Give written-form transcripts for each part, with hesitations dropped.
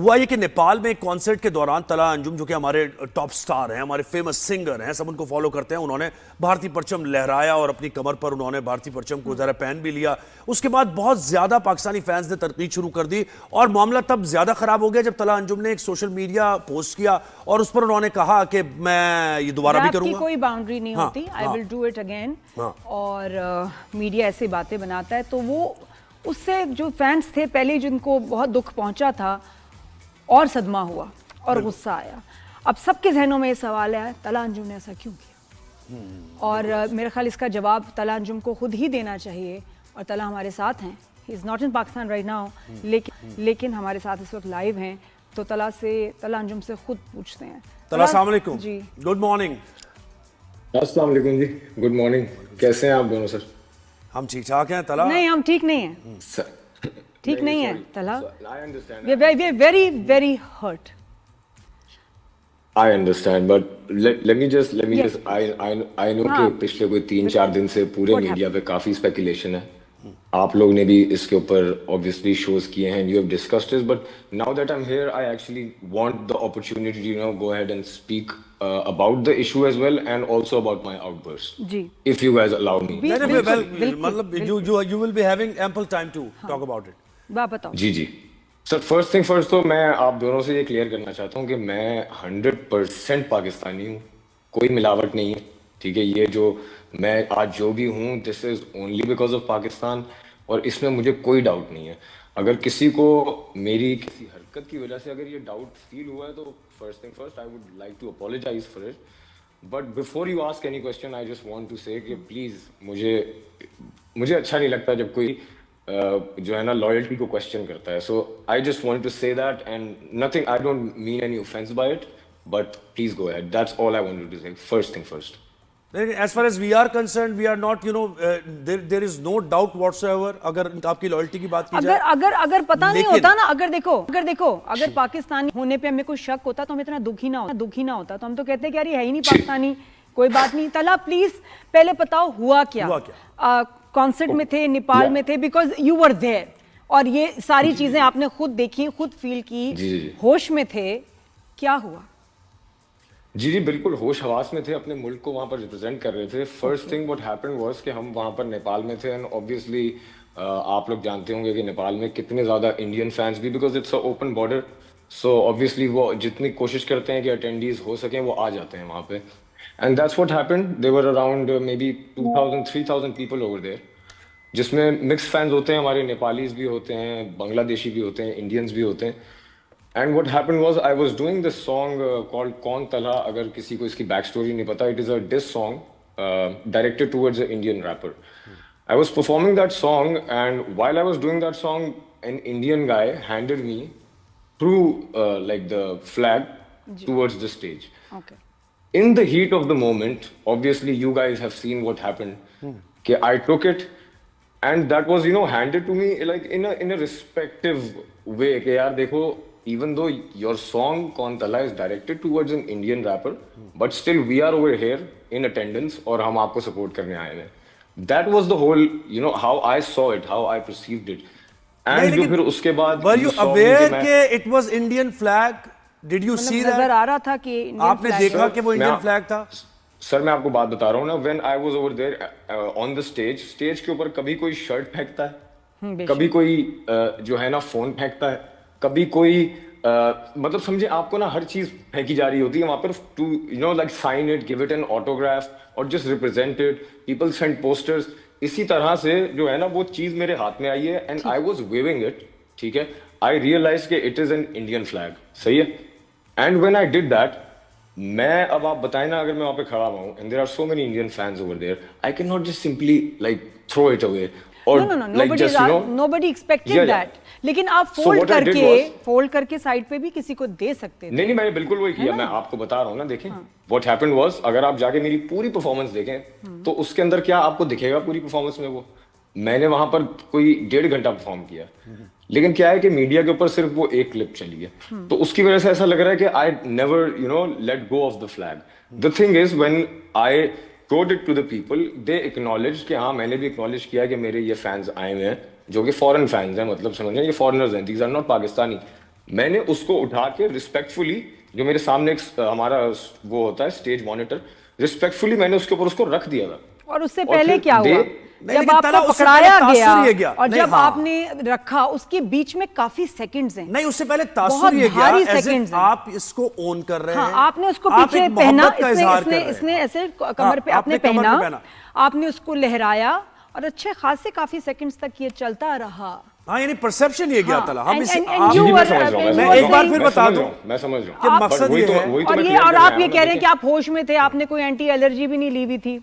हुआ ये कि नेपाल में एक कॉन्सर्ट के दौरान तला अंजुम, जो कि हमारे टॉप स्टार हैं, हमारे फेमस सिंगर हैं, सब उनको फॉलो करते हैं, उन्होंने भारतीय परचम लहराया और अपनी कमर पर उन्होंने भारतीय परचम को जरा पहन भी लिया। उसके बाद बहुत ज्यादा पाकिस्तानी फैंस ने तनकीद शुरू कर दी और मामला तब ज्यादा खराब हो गया जब तला अंजुम ने एक सोशल मीडिया पोस्ट किया और उस पर उन्होंने कहा कि मैं ये दोबारा भी करूंगा। कोई बाउंड्री नहीं होती, I will do it again. और मीडिया ऐसी बातें बनाता है तो वो उससे जो फैंस थे पहले जिनको बहुत दुख पहुंचा था और सदमा हुआ और गुस्सा आया। अब सबके जहनों में ये सवाल है तला अंजुम ने ऐसा क्यों किया, और मेरे ख्याल इसका जवाब तला अंजुम को खुद ही देना चाहिए। और तला हमारे साथ हैं, he is not in Pakistan right now, लेकिन हमारे साथ इस वक्त लाइव हैं, तो तला अंजुम से खुद पूछते हैं। तला अस्सलाम वालेकुम जी, गुड मॉर्निंग। अस्सलाम वालेकुम जी, गुड मॉर्निंग। कैसे हैं आप दोनों सर? हम ठीक ठाक हैं तला? नहीं, हम ठीक नहीं हैं, ठीक नहीं है तला। I understand. We are very very hurt. I understand, but let me just Yes. I know कि पिछले कोई 3-4 दिन से पूरे What मीडिया पे काफी स्पेकुलेशन है। आप लोग ने भी इसके ऊपर obviously shows किए हैं, you have discussed this, but now that I'm here, I actually want the opportunity to go ahead and speak about the issue as well, and also about my outburst. Ji, If you guys allow me. मतलब you will be having ample time to talk about it. बात बताओ। जी जी sir, first thing first तो मैं आप दोनों से ये clear करना चाहता हूँ कि मैं 100% पाकिस्तानी हूँ, कोई मिलावट नहीं है। ठीक है, ये जो मैं आज जो भी हूँ this is only because of Pakistan, और इसमें मुझे कोई डाउट नहीं है। अगर किसी को मेरी किसी हरकत की वजह से अगर ये डाउट फील हुआ है तो first thing first I would like to apologise for it, but before you ask any question I just want to say कि प्लीज मुझे अच्छा नहीं लगता जब कोई जो है ना लॉयल्टी को क्वेश्चन करता है। So I just want to say that, and nothing, I don't mean any offence by it, but please go ahead, that's all I wanted to say. First thing first, as far as we are concerned, we are not, there is no doubt whatsoever। अगर आपकी loyalty की बात की जाए, अगर पता नहीं होता ना, अगर देखो अगर पाकिस्तानी होने पे हमें कोई शक होता तो हमें इतना दुखी ना होता, तो हम तो कहते हैं कि यार ये है ही नहीं पाकिस्तानी, कोई बात नहीं। तला प्लीज पहले बताओ हुआ क्या? कॉन्सर्ट में थे, नेपाल में थे, बिकॉज यू वर देयर, और ये सारी चीजें आपने खुद देखी, खुद फील की, होश में थे, क्या हुआ? जी बिल्कुल होश हवास में थे, अपने मुल्क को वहां पर रिप्रेजेंट कर रहे थे। First thing what happened was कि हम वहां पर नेपाल में थे, एंड ऑब्वियसली आप लोग जानते होंगे कि नेपाल में कितने ज्यादा इंडियन फैंस भी, because it's a open border, so obviously वो जितनी कोशिश करते हैं कि अटेंडीज हो सकें वो आ जाते हैं वहां पे, and that's what happened. There were around maybe 2000-3000 people over there, जिसमें मिक्स फैंस होते हैं, हमारे नेपालीज भी होते हैं, बांग्लादेशी भी होते हैं, इंडियंस भी होते हैं। And what happened was I was doing this song called कौन तला। अगर किसी को इसकी बैक स्टोरी नहीं पता, it is a diss song directed towards a Indian rapper. I was performing that song, and while I was doing that song an Indian guy handed me through like the flag towards the stage. Okay. In the heat of the moment, obviously you guys have seen what happened. Okay, I took it, and that was handed to me like in a respective way. कि यार देखो, even though your song Kaun Tala is directed towards an Indian rapper, but still we are over here in attendance और हम आपको support करने आए हैं. That was the whole how I saw it, how I perceived it. And जो फिर उसके बाद were you aware कि it was Indian flag? Did you see that? नजर आ रहा था कि आपने देखा कि वो इंडियन फ्लैग था? सर मैं आपको बात बता रहा हूँ ना, when I was over there on the stage, stage के ऊपर कभी कोई शर्ट फेंकता है, कभी कोई जो है ना फोन फेंकता है, कभी कोई मतलब समझे आपको ना हर चीज फेंकी जा रही होती है वहां पर to like sign it, give it an autograph और just represent it, people send posters. इसी तरह से जो है ना वो चीज मेरे हाथ में आई है, and I was waving it. ठीक है, आई रियलाइज कि it is an Indian flag, सही है। And when I did that, मैं अब आप बताएं ना, अगर मैं वहां पे खड़ा हुआ हूं and there are so many Indian fans over there, I can not just simply like throw it away और like just nobody expected that. लेकिन आप फोल्ड करके साइड पे भी किसी को दे सकते थे। नहीं मैंने बिल्कुल वही किया, मैं आपको बता रहा हूँ ना। देखें व्हाट हैपेंड वाज, अगर आप जाके मेरी पूरी परफॉर्मेंस देखें तो उसके अंदर क्या आपको दिखेगा पूरी परफॉर्मेंस में, वो मैंने वहां पर कोई 1.5 घंटा परफॉर्म किया, लेकिन क्या है कि मीडिया के ऊपर सिर्फ वो एक क्लिप चली है, तो उसकी वजह से ऐसा लग रहा है कि I never let go of the flag. The thing is when I showed it to the people, they acknowledged कि हाँ मैंने भी acknowledge किया कि मेरे ये फैंस आए हुए हैं जो कि फॉरेन फैंस हैं, मतलब समझ रहे हैं, ये फॉरेनर्स हैं, these are not पाकिस्तानी। मैंने उसको उठा के रिस्पेक्टफुली, जो मेरे सामने एक हमारा वो होता है स्टेज मॉनिटर, रिस्पेक्टफुली मैंने उसके ऊपर उसको रख दिया था। और उससे और पहले फिर क्या हुआ? नहीं, जब लेकिन तला आपको उससे पकड़ाया पहले गया तासुर ये गया। और नहीं, जब हाँ। आपने रखा, उसके बीच में काफी सेकंड्स हैं। नहीं, उससे पहले तासुर बहुत ये गया भारी as if seconds हैं। आप इसको ओन कर रहे हाँ, हैं, आपने उसको आप पीछे एक पहना, मोहब्बत का इजहार कर रहे हैं। इसने ऐसे कमर हाँ, पे आपने आपने कमर पे पहना, पहना। आपने उसको लहराया और अच्छे खासे काफी सेकंड्स तक ये चलता रहा। हाँ, यानी परसेप्शन ये गया हाँ, तला। हम and- इसे and आप- जी, you जी, were- मैं समझ रहा हूँ, मैं and समझ you रहा were हूँ, एक बार saying- फिर मैं बता समझ दूं रहा हूँ, मैं समझ रहा कि हूँ। मकसद वही ये तो है। वही तो और मैं ये clear और करने आप आया ये हूँ कह ना, रहे हैं कि देखिए। आप होश में थे, आपने कोई एंटी एलर्जी भी नहीं ली हुई थी,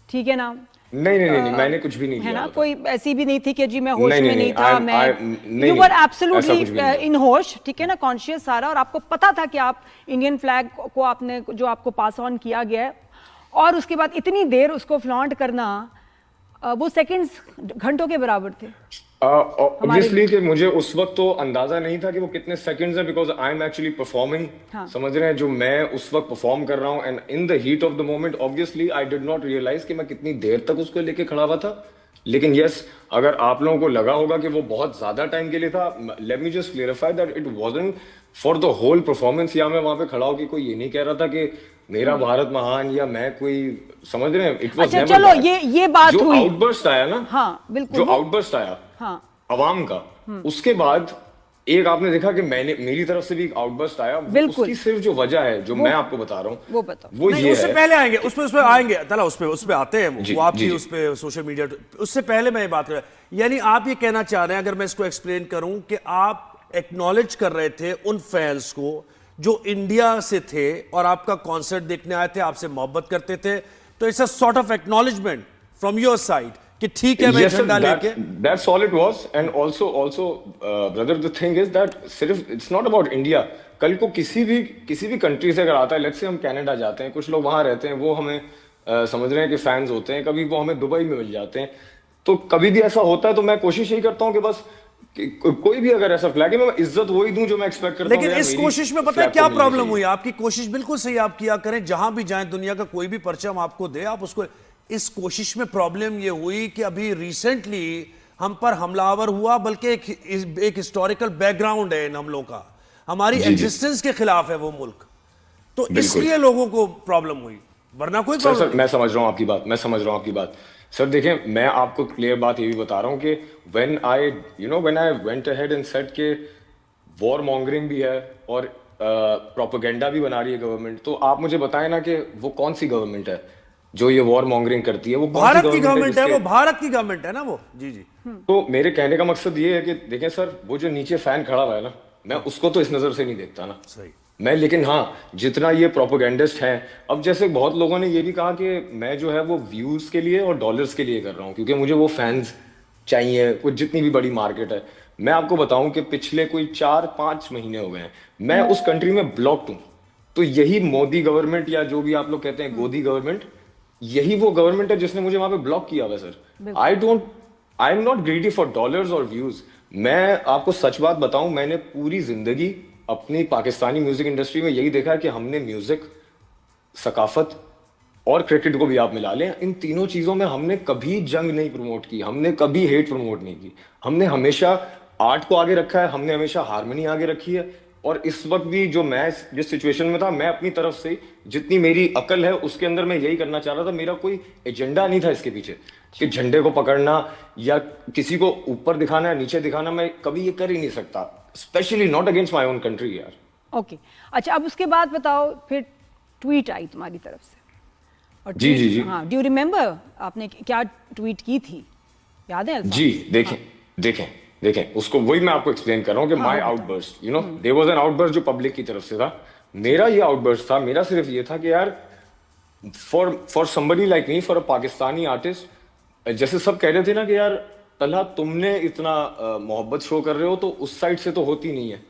ठीक है ना? नहीं, मैंने कुछ भी नहीं है किया ना, होता। कोई ऐसी भी नहीं थी कि जी मैं होश नहीं, में नहीं, नहीं था, I'm- मैं नहीं, यू नहीं, वर ऐसा एब्सोल्युटली कुछ भी नहीं। इन होश, ठीक है ना, कॉन्शियस सारा, और आपको पता था कि आप इंडियन फ्लैग को आपने जो आपको पास ऑन किया गया है, और उसके बाद इतनी देर उसको फ्लॉन्ट करना, वो सेकंड्स घंटों के बराबर थे। ऑब्वियसली कि मुझे उस वक्त तो अंदाजा नहीं था कि वो कितने सेकंड्स हैं, because I am actually performing. हाँ। समझ रहे हैं, जो मैं उस वक्त परफॉर्म कर रहा हूँ, and in the heat of the moment obviously I did not realise कि मैं कितनी देर तक उसको लेके खड़ा हुआ था। लेकिन यस, अगर आप लोगों को लगा होगा कि वो बहुत ज्यादा टाइम के लिए था, let me just clarify that it wasn't for the whole performance. या मैं वहां पे खड़ा होकर कोई ये नहीं कह रहा था कि मेरा भारत महान, या मैं कोई, समझ रहे हैं, इट वाज अच्छा, नेवर चलो, दैट। ये बात जो हुई। आउटबर्स्ट आया ना, हाँ, बिल्कुल, जो वो- आउटबर्स्ट आया हाँ, अवाम का, उसके बाद एक आपने देखा कि मैंने, मेरी तरफ से भी एक आउटबर्स्ट आया। बिल्कुल। उसकी सिर्फ जो वजह है, जो मैं आपको बता रहा हूँ, वो बताओ। वो नहीं, ये उससे है। पहले आएंगे, उसपे आएंगे तला, उसपे आते हैं जी, वो आपकी जी, जी। उस पे सोशल मीडिया। उससे पहले मैं ये बात कर रहा हूं, यानी आप ये कहना चाह रहे हैं, अगर मैं इसको एक्सप्लेन करूं, कि आप एक्नॉलेज कर रहे थे उन फैंस को जो इंडिया से थे और आपका कॉन्सर्ट देखने आए थे, आपसे मोहब्बत करते थे, तो it's a sort of acknowledgement from your side कि ठीक है, मैं Yes, sir, झंडा लेके। that's all it was. And also, brother, the thing is that सिर्फ it's not about India. कल को किसी भी कंट्री से अगर आता है, लेट्स से हम कनाडा जाते हैं, कुछ लोग वहां रहते हैं, वो हमें समझ रहे हैं कि फैंस होते हैं, कभी वो हमें दुबई में मिल जाते हैं, तो कभी भी ऐसा होता है, तो मैं कोशिश यही करता हूँ कि बस कोई भी अगर ऐसा फ्लैग है, मैं इज्जत वही दूं जो मैं एक्सपेक्ट करता हूं। लेकिन यार, इस मेरी कोशिश में पता है फ्लैग क्या को मिलनी प्रॉब्लम चाहिए। हुई? आपकी कोशिश बिल्कुल सही आप किया करें, जहां भी जाएं दुनिया का कोई भी परचम आपको दे, आप उसको। इस कोशिश में प्रॉब्लम ये हुई कि अभी रिसेंटली हम पर हमलावर हुआ, बल्कि एक हिस्टोरिकल बैकग्राउंड है इन हमलों का, हमारी जी। एग्जिस्टेंस के खिलाफ है वो मुल्क, तो बिल्कुल। इसलिए लोगों को प्रॉब्लम हुई, वरना कोई सर प्रॉब्लम मैं समझ रहा हूँ आपकी बात। सर देखें, मैं आपको क्लियर बात ये भी बता रहा हूँ कि when I went ahead and said के वॉर मॉन्गरिंग भी है और प्रोपेगेंडा भी बना रही है गवर्नमेंट, तो आप मुझे बताएं ना कि वो कौन सी गवर्नमेंट है जो ये वॉर मॉन्गरिंग करती है? वो कौन सी भारत की गवर्नमेंट है, वो जिसके- भारत की गवर्नमेंट है ना वो। जी जी। तो मेरे कहने का मकसद ये है कि देखें सर, वो जो नीचे फैन खड़ा हुआ है ना, मैं उसको तो इस नजर से नहीं देखता ना। सही। मैं, लेकिन हाँ, जितना ये प्रोपोगेंडिस्ट हैं, अब जैसे बहुत लोगों ने ये भी कहा कि मैं जो है वो व्यूज के लिए और डॉलर्स के लिए कर रहा हूँ, क्योंकि मुझे वो फैंस चाहिए, कुछ जितनी भी बड़ी मार्केट है। मैं आपको बताऊं कि पिछले कोई 4-5 महीने हो गए हैं मैं उस कंट्री में ब्लॉक्ड हूँ। तो यही मोदी गवर्नमेंट, या जो भी आप लोग कहते हैं गोदी गवर्नमेंट, यही वो गवर्नमेंट है जिसने मुझे वहां पे ब्लॉक किया हुआ sir. I am not greedy for dollars और व्यूज। मैं आपको सच बात बताऊं, मैंने पूरी जिंदगी अपनी पाकिस्तानी म्यूजिक इंडस्ट्री में यही देखा है कि हमने म्यूजिक, सकाफत और क्रिकेट को भी आप मिला लें, इन तीनों चीजों में हमने कभी जंग नहीं प्रमोट की, हमने कभी हेट प्रमोट नहीं की। हमने हमेशा आर्ट को आगे रखा है, हमने हमेशा हारमोनी आगे रखी है। और इस वक्त भी जो मैं जिस सिचुएशन में था, मैं अपनी तरफ से जितनी मेरी अकल है उसके अंदर मैं यही करना चाह रहा था। मेरा कोई एजेंडा नहीं था इसके पीछे कि झंडे को पकड़ना या किसी को ऊपर दिखाना या नीचे दिखाना। मैं कभी ये कर ही नहीं सकता, specially not against my own country यार। ओके, अच्छा, अब उसके बाद बताओ, फिर ट्वीट आई तुम्हारी तरफ से, और जी, जी, जी। हाँ, डू यू रिमेम्बर आपने क्या ट्वीट की थी, याद है अल्फाज? जी, देखें उसको, वही मैं आपको एक्सप्लेन कर रहा हूँ कि my outburst, you know, there was an outburst जो पब्लिक की तरफ से था। मेरा ये आउटबर्स्ट था, मेरा सिर्फ ये था कि यार for somebody like me, for a Pakistani artist, जैसे सब कह रहे थे ना कि यार तलहा तुमने इतना मोहब्बत शो कर रहे हो तो उस साइड से तो होती नहीं है।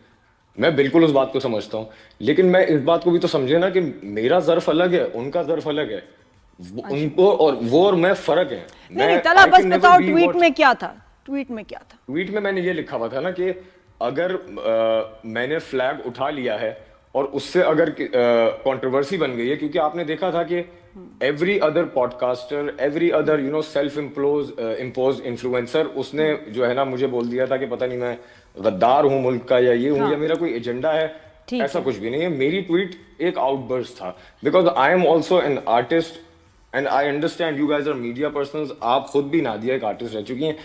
मैं बिल्कुल उस बात को समझता हूँ, लेकिन मैं इस बात को भी तो समझे ना कि मेरा ज़र्फ अलग है, उनका ज़र्फ अलग है। उनको और मैं फर्क है। नहीं, तलहा, बस बताओ ट्वीट में क्या था? ट्वीट में मैंने ये लिखा हुआ था ना कि अगर मैंने फ्लैग उठा लिया है और उससे अगर कंट्रोवर्सी बन गई है, क्योंकि आपने देखा था कि every other podcaster, every other self impose influencer, उसने जो है ना मुझे बोल दिया था कि पता नहीं मैं गद्दार हूं मुल्क का या ये हूं या मेरा कोई एजेंडा है, ठीक ऐसा है। कुछ भी नहीं है। मेरी ट्वीट एक आउटबर्स्ट था, because I am also an artist and I understand you guys are media personnels. आप खुद भी नादिया एक आर्टिस्ट रह चुकी हैं।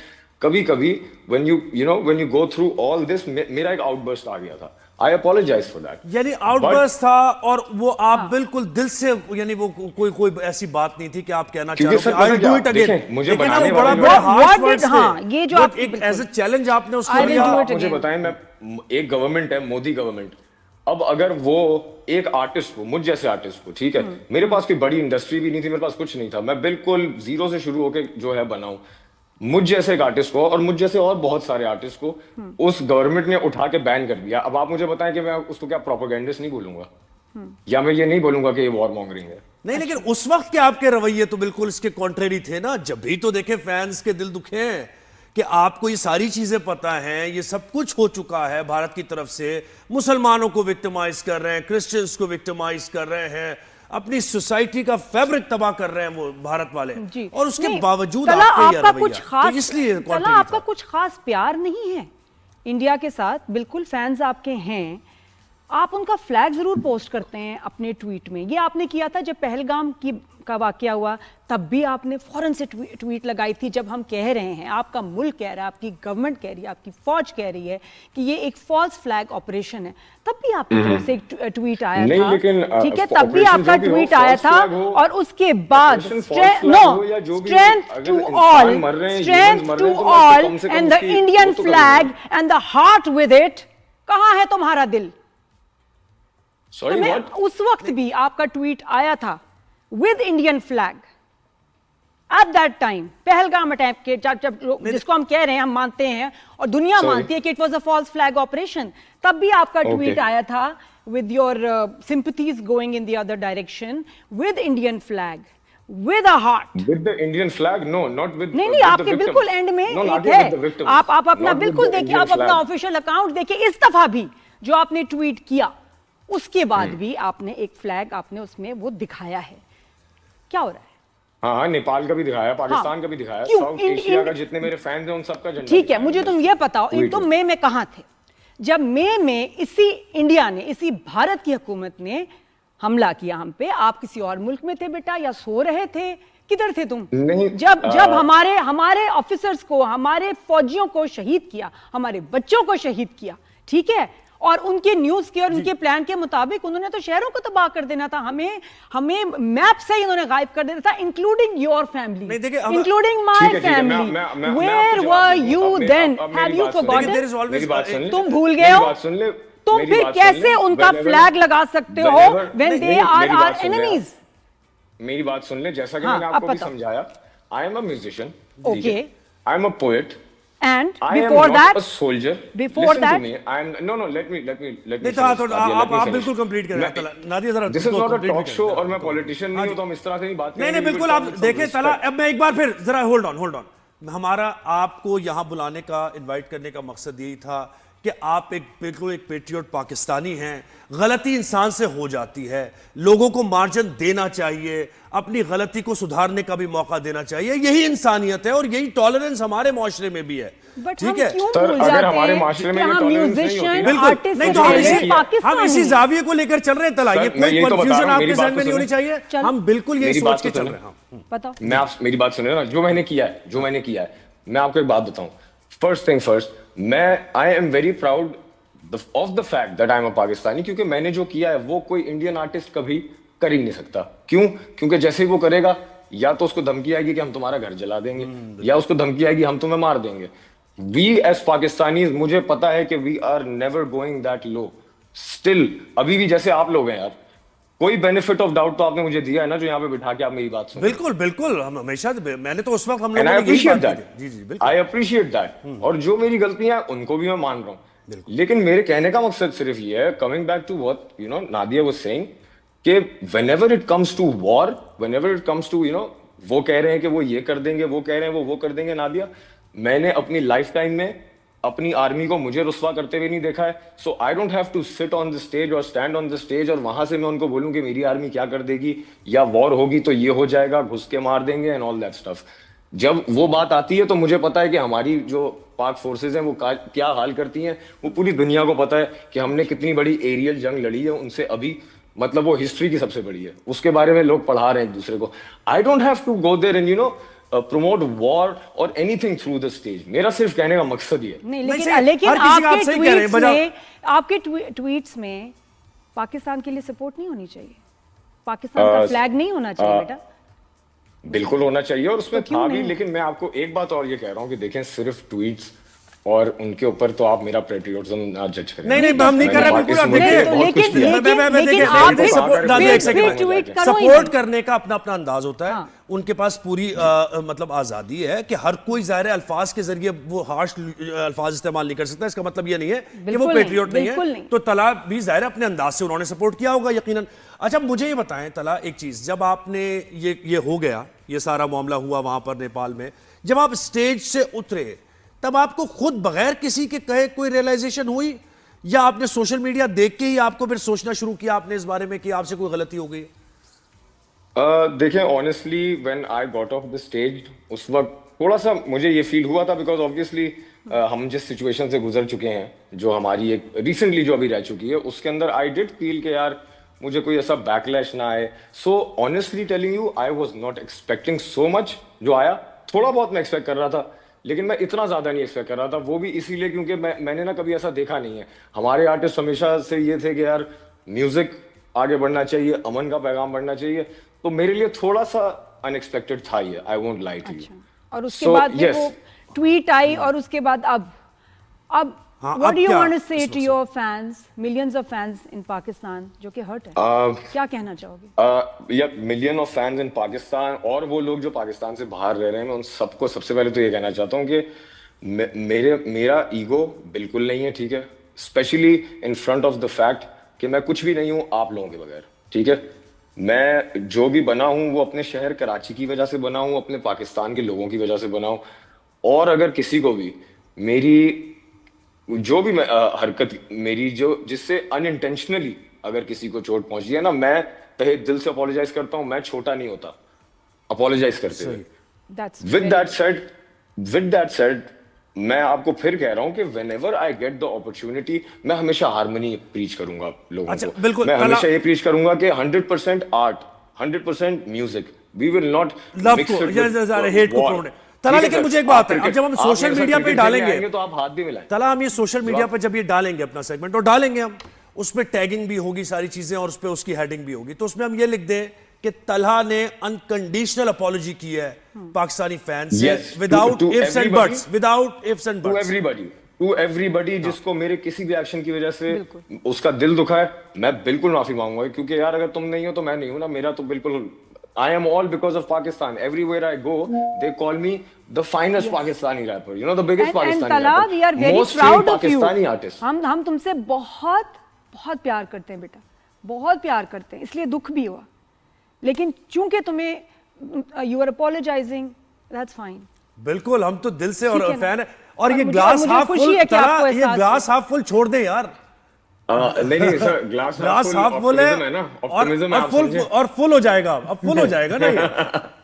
कभी कभी when you go through all this, मेरा एक आउटबर्स्ट आ गया था। आई अपोलोजाइज फॉर दैट। यानी आउटबर्स्ट था, और वो आप बिल्कुल दिल से, यानी वो कोई ऐसी बात नहीं थी कि आप कहना चाह रहे हो I will do it again. मुझे बड़ा बनाने बड़ा वाले हार्श वर्ड्स थे, ये जो आप एक एज अ चैलेंज आपने उसको I will लिया। do it आप मुझे again. बताएं, मैं एक गवर्नमेंट है, मोदी गवर्नमेंट, अब अगर वो एक आर्टिस्ट को, मुझ जैसे आर्टिस्ट को, ठीक है, मेरे पास कोई बड़ी इंडस्ट्री भी नहीं थी, मेरे पास कुछ नहीं था, मैं बिल्कुल जीरो से शुरू होके जो है बनाऊं, मुझ जैसे एक आर्टिस्ट को और मुझ जैसे और बहुत सारे आर्टिस्ट को उस गवर्नमेंट ने उठा के बैन कर दिया। अब आप मुझे बताएं कि मैं उसको क्या प्रोपेगेंडिस्ट नहीं बोलूंगा, या मैं ये नहीं बोलूंगा कि ये वॉर मॉन्गरिंग है। नहीं, लेकिन उस वक्त के आपके रवैये तो बिल्कुल इसके कॉन्ट्रेरी थे ना। जब भी तो देखे फैंस के दिल दुखे हैं कि आपको ये सारी चीजें पता हैं, ये सब कुछ हो चुका है भारत की तरफ से, मुसलमानों को विक्टिमाइज कर रहे हैं, क्रिश्चियंस को विक्टिमाइज कर रहे हैं, अपनी सोसाइटी का फैब्रिक तबाह कर रहे हैं वो भारत वाले, जी। और उसके नहीं, बावजूद तला आपका ये आपका रवैया, कुछ खास, तो इसलिए तला contrary आपका था। कुछ खास प्यार नहीं है इंडिया के साथ, बिल्कुल फैंस आपके हैं, आप उनका फ्लैग जरूर पोस्ट करते हैं अपने ट्वीट में। ये आपने किया था जब पहलगाम का वाकया हुआ, तब भी आपने फौरन से ट्वीट लगाई थी। जब हम कह रहे हैं, आपका मुल्क कह रहा है, आपकी गवर्नमेंट कह रही है, आपकी फौज कह रही है कि ये एक फॉल्स फ्लैग ऑपरेशन है, तब भी आपकी तरफ से एक ट्वीट आया नहीं, था, लेकिन ठीक है, तब भी operation आपका जो भी हो, ट्वीट आया false था। flag हो, और उसके बाद operation false flag हो या जो भी हो, स्ट्रेंथ अगर टू इंसान ऑल, मर रहे हैं, स्ट्रेंथ humans मर टू रहे हैं, तो ऑल कम से कम एंड द उसकी इंडियन वो तो फ्लैग करेंगे। And the heart with it. कहां है तुम्हारा दिल? सॉरी मैं व्हाट? उस वक्त भी आपका ट्वीट आया था with Indian flag at that time, Pahalgam attack के, जब जिसको हम कह रहे हैं, हम मानते हैं और दुनिया Sorry. मानती है कि it was a false flag operation, तब भी आपका ट्वीट आया था with your sympathies going in the other direction, with Indian flag, with a heart. With the Indian flag? No, not with. नहीं, with the आपके victims. बिल्कुल and में No, एक not with the है, victims. आप अपना Not with बिल्कुल the देखिए, Indian आप अपना flag. ऑफिशियल अकाउंट देखिए, इस दफा भी जो आपने ट्वीट किया उसके बाद भी आपने एक फ्लैग आपने उसमें वो दिखाया है। क्या हो रहा है? हाँ हाँ, नेपाल का भी दिखाया, पाकिस्तान का भी दिखाया, क्यों? साउथ एशिया का जितने मेरे फैंस हैं उन सबका झंडा ठीक है, दिखाया मुझे तुम बस। ये बताओ, इन वही तुम तो। मई में कहां थे जब मई में इसी इंडिया ने, इसी भारत की हुकूमत ने हमला किया हम पे? आप किसी और मुल्क में थे बेटा, या सो रहे थे? किधर थे तुम? नहीं, जब हमारे ऑफिसर्स को, हमारे फौजियों को शहीद किया, हमारे बच्चों को शहीद किया, ठीक है, और उनके न्यूज के और उनके प्लान के मुताबिक उन्होंने तो शहरों को तबाह कर देना था, हमें मैप से ही उन्होंने गायब कर देना था, इंक्लूडिंग योर फैमिली, नहीं, देखिए, इंक्लूडिंग माय ठीक है, फैमिली। मैं वेयर आपको वर जवाब यू दूं। देन? अब हैव मेरी यू बात सुन ले। There is forgotten? always- मेरी बात सुन ले। तुम भूल गए मेरी हो? बात सुन ले। तुम मेरी फिर बात सुन ले। कैसे उनका Whenever- फ्लैग लगा सकते हो whenever- व्हेन दे नहीं, आर मेरी आवर बात सुन ले आप। एनिमीज? मेरी बात सुन ले, जैसा कि हाँ, मैंने अब आपको भी बताओ। समझाया, I am a musician, Okay. I am a poet, and I am before not that, a soldier. Before Listen that? to me. I am no. Let me. नहीं तो आप बिल्कुल कंप्लीट करें तला, नादिया जरा This is not a complete talk करें। show और मैं पॉलिटिशियन नहीं हूं, तो हम इस तरह से नहीं बात नहीं करेंगे। बिल्कुल, आप देखें तला, अब मैं एक बार फिर जरा होल्ड ऑन, हमारा आपको यहां बुलाने का, इनवाइट करने का मकसद यही था कि आप बिल्कुल एक पेट्रियट पाकिस्तानी हैं। गलती इंसान से हो जाती है, लोगों को मार्जिन देना चाहिए, अपनी गलती को सुधारने का भी मौका देना चाहिए, यही इंसानियत है और यही टॉलरेंस हमारे माशरे में भी है। बट हम ठीक है, क्यों सर, भूल अगर जाते हमारे हैं माशरे कि में ये हम tolerance नहीं म्यूजिशियन, होती ना, बिल्कुल आर्टिस्ट नहीं, तो हम इसी पाकिस्तान जाविये को लेकर चल रहे हैं तला, सर, ये मैं कोई यही तो बता कंफ्यूजन रहा हूं, आपके मेरी जहन बात में नहीं तो होनी चाहिए। चल। हम बिल्कुल यही मेरी सोच बात के तो चल सुनो। रहे हैं। बताओ। मैं आप मेरी बात सुनिए ना, जो मैंने किया है, मैं आपको एक बात बताऊं। First thing first, I am very proud of the fact that I am a Pakistani, क्योंकि मैंने जो किया है वो कोई इंडियन आर्टिस्ट कभी कर ही नहीं सकता। क्यों? क्योंकि जैसे ही वो करेगा, या तो उसको धमकी आएगी कि हम तुम्हारा घर जला देंगे, या उसको धमकी आएगी हम तुम्हें मार देंगे। वी एज पाकिस्तानी, मुझे पता है कि we are never going that low. Still अभी भी जैसे आप लोग हैं यार, कोई बेनिफिट ऑफ डाउट तो आपने मुझे दिया है ना, जो यहाँ पे बिठा के आप मेरी बात सुन। बिल्कुल, हम हमेशा, मैंने तो उस वक्त हम एंड लोगों आई ने यही अप्रिशिएट बात की दैट, थी। जी बिल्कुल, आई अप्रिशिएट दैट। और जो मेरी गलतियां हैं उनको भी मैं मान रहा हूँ, लेकिन मेरे कहने का मकसद सिर्फ ये है, coming back to what Nadia was saying, कि whenever it comes to war, whenever it comes to वो कह रहे हैं कि वो ये कर देंगे, वो कह रहे हैं वो कर देंगे। नादिया, मैंने अपनी लाइफ टाइम में अपनी आर्मी को मुझे रुस्वा करते हुए नहीं देखा है। So I don't have to sit on the stage और स्टैंड ऑन द स्टेज और वहां से मैं उनको बोलूं कि मेरी आर्मी क्या कर देगी, या वॉर होगी तो ये हो जाएगा, घुस के मार देंगे एंड ऑल दैट स्टफ। जब वो बात आती है तो मुझे पता है कि हमारी जो पाक फोर्सेस हैं वो क्या हाल करती हैं, वो पूरी दुनिया को पता है कि हमने कितनी बड़ी एरियल जंग लड़ी है उनसे अभी, मतलब वो हिस्ट्री की सबसे बड़ी है, उसके बारे में लोग पढ़ा रहे हैं एक दूसरे को। I don't have to go there and promote war और एनीथिंग थ्रू द स्टेज। मेरा सिर्फ कहने का मकसद ही है। नहीं, नहीं, लेकिन लेकिन हर किसी का आप आपके सही कह रहे हैं, ट्वीट्स में, आपके ट्वीट्स में पाकिस्तान के लिए सपोर्ट नहीं होनी चाहिए, पाकिस्तान का फ्लैग नहीं होना चाहिए बेटा। बिल्कुल होना चाहिए और उसमें तो क्यों था भी, नहीं? लेकिन मैं आपको एक बात और ये कह रहा हूँ कि देखें, सिर्फ ट्वीट्स और उनके ऊपर तो आप मेरा पेट्रियोटिज्म ना जज करें। नहीं नहीं, हम नहीं कर रहे, बिल्कुल आप देखिए, सपोर्ट करने का अपना अपना अंदाज होता है। उनके पास पूरी मतलब आजादी है कि हर कोई ज़ाहिर है अल्फाज के जरिए वो हार्श अल्फाज इस्तेमाल नहीं कर सकता। इसका मतलब ये नहीं है कि वो पेट्रियोट नहीं है। तो तला भी ज़ाहिर अपने अंदाज से उन्होंने सपोर्ट किया होगा यकीनन। अच्छा मुझे ये बताएं तला, एक चीज, जब आपने ये हो गया, ये सारा मामला हुआ वहां पर नेपाल में, जब आप स्टेज से उतरे तब आपको खुद बगैर किसी के कहे कोई रियलाइजेशन हुई, या आपने सोशल मीडिया देख के ही आपको फिर सोचना शुरू किया आपने इस बारे में कि आपसे कोई गलती हो गई? देखें, honestly when I got off the stage, उस वक्त थोड़ा सा मुझे ये फील हुआ था, बिकॉज ऑब्वियसली हम जिस सिचुएशन से गुजर चुके हैं, जो हमारी एक रिसेंटली जो अभी रह चुकी है, उसके अंदर आई डिड फील कि यार मुझे कोई ऐसा बैकलैश ना आए। So honestly telling you, I was not expecting so much. जो आया थोड़ा बहुत मैं एक्सपेक्ट कर रहा था, लेकिन मैं इतना ज्यादा नहीं एक्सपेक्ट कर रहा था। वो भी इसीलिए क्योंकि मैंने ना कभी ऐसा देखा नहीं है। हमारे आर्टिस्ट हमेशा से ये थे कि यार म्यूजिक आगे बढ़ना चाहिए, अमन का पैगाम बढ़ना चाहिए, तो मेरे लिए थोड़ा सा अनएक्सपेक्टेड था ये, I won't lie to you. और उसके बाद वो ट्वीट आई और उसके बाद अब what do you want to say to your fans, millions of fans in Pakistan जो कि हर्ट है, क्या कहना चाहोगे? या मिलियन ऑफ फैंस इन पाकिस्तान और वो लोग जो पाकिस्तान से बाहर रह रहे हैं, मैं उन सबको सबसे पहले तो ये कहना चाहता हूँ कि मेरा ईगो बिल्कुल नहीं है, ठीक है, specially in front of the fact कि मैं कुछ भी नहीं हूँ आप लोगों के बगैर, ठीक है। मैं जो भी बना हूँ वो अपने शहर कराची की वजह से बना हूँ, अपने पाकिस्तान के लोगों की वजह से बना हूँ। और अगर किसी को भी मेरी जो भी हरकत मेरी जो जिससे अनइंटेंशनली अगर किसी को चोट पहुंची है ना, मैं तहे दिल से अपोलोजाइज करता हूं। मैं छोटा नहीं होता अपोलोजाइज करते हुए। विद दैट सेड मैं आपको फिर कह रहा हूं कि whenever I get the opportunity, मैं हमेशा हार्मनी प्रीच करूंगा लोगों को। बिल्कुल, मैं हमेशा ये प्रीच करूंगा कि 100% art, 100% music, we will not love को हेट को प्रोमोट। तला लेकिन मुझे एक बात है, अब जब हम सोशल मीडिया पे डालेंगे तो आप हाथ भी मिलाएं। तला, हम ये सोशल मीडिया पे जब ये डालेंगे अपना सेगमेंट, और डालेंगे हम, उसमें टैगिंग भी होगी सारी चीजें और उसपे उसकी हेडिंग भी होगी, तो उसमें हम ये लिख दें कि तलहा ने अनकंडीशनल अपॉलॉजी की है पाकिस्तानी फैंस से, without ifs and buts, without ifs and buts, to everybody जिसको मेरे किसी भी एक्शन की वजह से उसका दिल दुखा है, मैं बिल्कुल माफी मांगूंगा। क्योंकि यार अगर तुम नहीं हो तो मैं नहीं हूं ना, मेरा तो बिल्कुल I am all because of Pakistan. Everywhere I go, they call me the finest Pakistani rapper. You know, the biggest Pakistani Tala, rapper. we are very Most proud of Pakistani you. artist. हम तुमसे बहुत बहुत प्यार करते हैं बेटा, बहुत प्यार करते हैं, इसलिए दुख भी हुआ। लेकिन चूंकि तुम्हें you are apologizing, that's fine. बिल्कुल, हम तो दिल से और फैन है। और ये ग्लास हाफ फुल, ये ग्लास हाफ फुल छोड़ दे यार। नहीं सर, ग्लास हाफ फुल है ना, और फुल हो जाएगा, अब फुल हो जाएगा ना ये।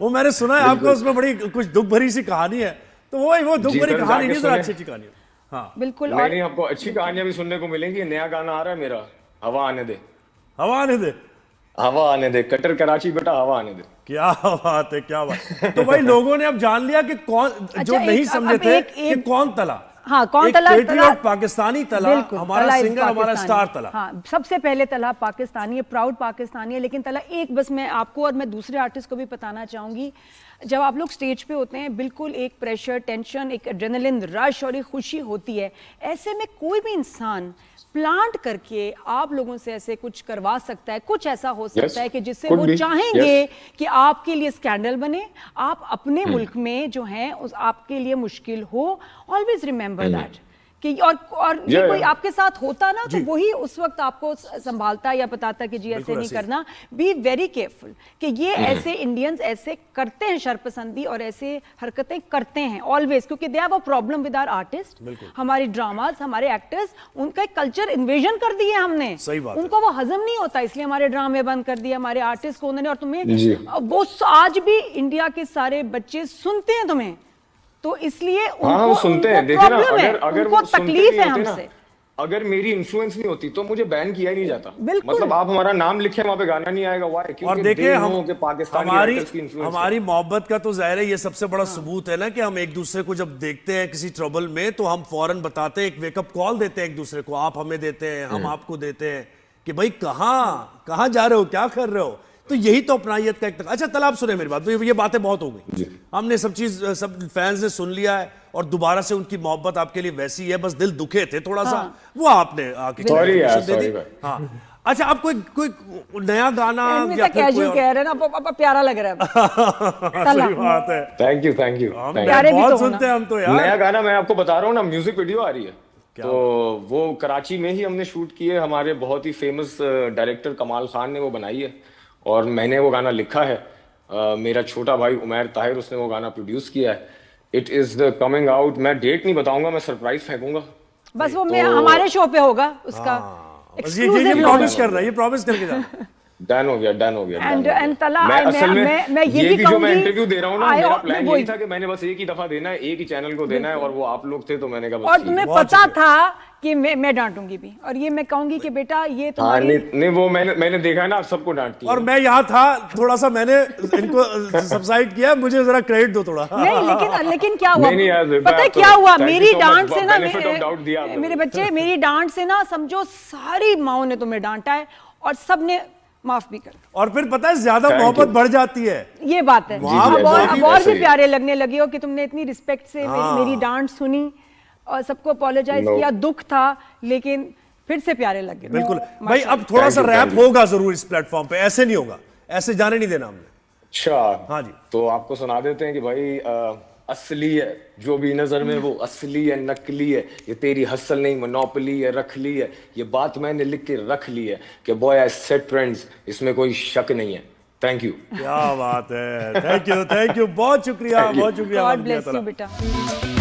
वो मैंने सुना है आपको उसमें बड़ी कुछ दुख भरी सी कहानी है, तो वो दुख भरी कहानी नहीं, तो अच्छी कहानी है। हाँ बिल्कुल। नहीं, आपको अच्छी कहानियां भी सुनने को मिलेंगी। नया गाना आ रहा है मेरा, हवा आने दे, हवा आने दे, हवा आने दे, कटर कराची बेटा, हवा आने दे। क्या बात है, क्या बात। तो भाई लोगों ने अब जान लिया कि कौन, जो नहीं समझे थे कि कौन तला। हाँ, कौन तला? पाकिस्तानी तला, हमारा सिंगर, हमारा स्टार तला। हाँ, सबसे पहले तला पाकिस्तानी है, प्राउड पाकिस्तानी है। लेकिन तला, एक बस मैं आपको और मैं दूसरे आर्टिस्ट को भी बताना चाहूंगी, जब आप लोग स्टेज पे होते हैं, बिल्कुल एक प्रेशर, टेंशन, एक एड्रेनलिन रश और एक खुशी होती है। ऐसे में कोई भी इंसान प्लांट करके आप लोगों से ऐसे कुछ करवा सकता है, कुछ ऐसा हो सकता है कि जिससे वो चाहेंगे कि आपके लिए स्कैंडल बने, आप अपने मुल्क में जो है उस आपके लिए मुश्किल हो। ऑलवेज रिमेंबर दैट कि और ये Yeah, कोई yeah. आपके साथ होता ना तो वही उस वक्त आपको संभालता या बताता कि जी ऐसे बिल्कुल नहीं ऐसे। करना। बी वेरी केयरफुल कि ये ऐसे इंडियंस ऐसे करते हैं शरपसंदी और ऐसे हरकतें करते हैं ऑलवेज, क्योंकि they have a problem with our artist, हमारे ड्रामाज, हमारे एक्टर्स, उनका एक कल्चर इन्वेजन कर दिया हमने। सही बात है। उनको वो हजम नहीं होता, इसलिए हमारे ड्रामे बंद कर दिए हमारे आर्टिस्ट को उन्होंने। और तुम्हें जी। वो आज भी इंडिया के सारे बच्चे सुनते हैं तुम्हें, तो इसलिए हाँ उनको वो सुनते हैं, उनको देखिए ना, प्रॉब्लम है, अगर उनको वो सुनते तकलीफ नहीं है होते ना, हमसे। अगर मेरी इन्फ्लुएंस नहीं होती तो मुझे बैन किया ही नहीं जाता। बिल्कुल। मतलब आप हमारा नाम लिखे वहां पे गाना नहीं आएगा, वाई? और क्योंकि देखिए they हम know कि पाकिस्तानी हमारी actors की influence है। हमारी मोहब्बत का तो जाहिर है ये सबसे बड़ा सबूत है ना कि हम एक दूसरे को जब देखते हैं किसी ट्रबल में तो हम फौरन बताते हैं, एक वेकअप कॉल देते हैं एक दूसरे को, आप हमें देते हैं, हम आपको देते हैं कि भाई कहाँ जा रहे हो, क्या कर रहे हो। तो यही तो अपनाइयत का एक अच्छा तलाब सुने मेरी बात, ये बातें बहुत हो गई, हमने सब चीज सब फैंस ने सुन लिया है और दोबारा से उनकी मोहब्बत आपके लिए वैसी है, बस दिल दुखे थे थोड़ा सा, वो आपने आके Sorry यार, clarification दे दी। sorry भाई। हाँ अच्छा, आप कोई नया गाना या फिर कोई कैजुअल और- कह रहे हैं ना, अब प्यारा लग रहा है। सही बात है, थैंक यू हम प्यारे भी बहुत तो हो सुनते हैं हम तो यार। नया गाना मैं आपको बता रहा हूँ ना, म्यूजिक वीडियो आ रही है, तो वो कराची में ही हमने शूट की है। हमारे बहुत ही फेमस डायरेक्टर कमाल खान ने वो बनाई है और मैंने वो गाना लिखा है। मेरा छोटा भाई उमैर ताहिर, उसने वो गाना प्रोड्यूस किया है। It is coming out. मैं डेट नहीं बताऊंगा, मैं सरप्राइज फेंकूंगा। बस वो मैं हमारे शो पे होगा उसका बस ये exclusive प्रॉमिस launch। कर रहा है, ये प्रॉमिस करके जा। डन हो गया, डन हो गया। And तला, मैं असल में मैं ये भी भी जो मैं कहूंगी, इंटरव्यू दे रहा हूँ ना, I- मेरा मैं प्लान वही- यही था कि मैंने बस एक ही दफा देना है, एक ही चैनल को देना है, और वो आप लोग थे तो मैंने कहा बस और ठीक है। तुम्हें बहुत पता शुक्रिया। था कि मैं डांटूंगी भी, और ये मैं कहूंगी कि बेटा ये हाँ तुम्हारी नहीं वो मैंने देखा है ना, आप सबको डांटती और हैं। मैं यहाँ था, थोड़ा सा मैंने इनको सबसाइड किया, मुझे जरा क्रेडिट दो थोड़ा। नहीं, लेकिन क्या हुआ नहीं यार, पता है मैं क्या तो- हुआ, thank you मेरी so डांट much, से ना benefit of doubt दिया आपने मेरे मुझे। बच्चे, मेरी डांट से ना समझो सारी माओ ने तुम्हें डांटा है और सबने माफ भी कर दिया। और फिर पता है ज्यादा Thank मोहब्बत you। बढ़ जाती है। ये बात है। वाह, अब और जी, अब और ऐसे भी ही। प्यारे लगने लगे हो कि तुमने इतनी रिस्पेक्ट से मेरी डांट सुनी और सबको अपोलोजाइज No. किया। दुख था लेकिन फिर से प्यारे लगे। बिल्कुल भाई, अब थोड़ा सा Thank you, rap thank you। होगा जरूर इस प्लेटफॉर्म पे, ऐसे नहीं होगा, ऐसे जाने नहीं देना हमने। अच्छा हाँ जी। तो आपको सुना देते हैं कि भाई असली है जो भी नजर में, वो असली है नकली है, ये तेरी हसल नहीं मोनोपोली है, रख ली है, ये बात मैंने लिख के रख ली है कि बॉय आई सेट फ्रेंड्स, इसमें कोई शक नहीं है। Thank you. क्या बात है, थैंक यू बहुत शुक्रिया, बहुत शुक्रिया। गॉड ब्लेस यू बेटा।